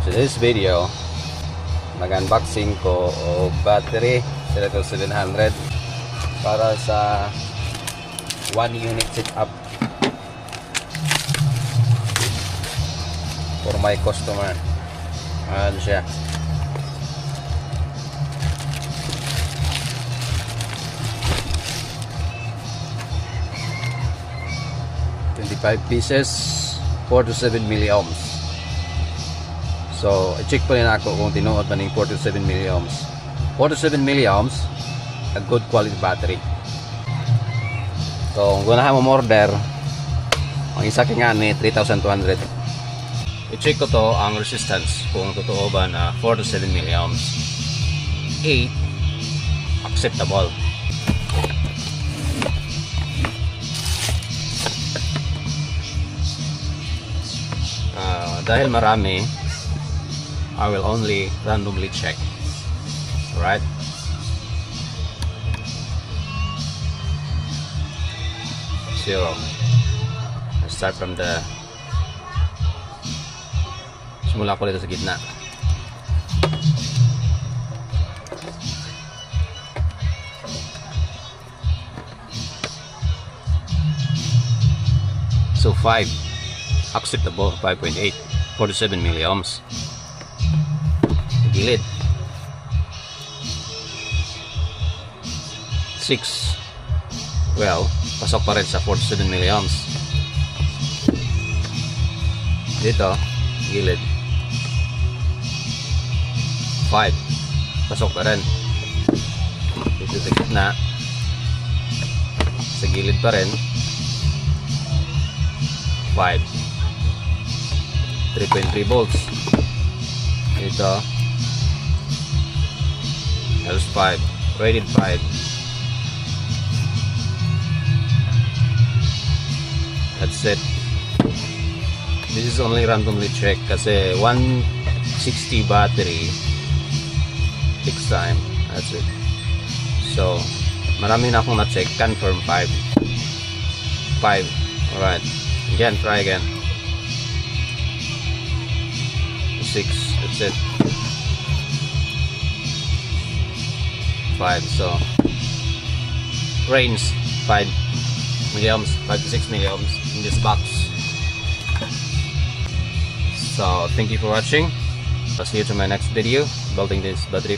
Today's video, mag-unboxing ko o battery Selector 700 para sa 1 unit setup for my customer. Ayan siya. $25, 4 to 7 milliohms. So, i-check pa rin ako kung tinuod ba ng 4 to 7 milliohms. 4 to 7 milliohms, a good quality battery. So, kung gunahan mo order, ang isa nga ni 3,200. I-check ko to ang resistance kung totoo ba na 4 to 7 milliohms. 8, acceptable. Dahil marami, I will only randomly check. Alright? Zero. I start from the... Simula ko dito sa gitna. So 5. Acceptable. 5.8. 47 milliohms. Gilid 6. Well, pasok pa rin sa 47 milliohms. Dito gilid 5. Pasok pa rin. Dito sa gitna, sa gilid pa rin 5. 3.3 volts. Dito else 5, rated 5. That's it. This is only randomly check kasi 160 battery fixed time. That's it. So marami na akong na-check. Confirm 5. Alright, again, try again. 6. That's it. 5. So range 5 milliohms, 5 to 6 milliohms in this box. So thank you for watching. I'll see you to my next video building this battery.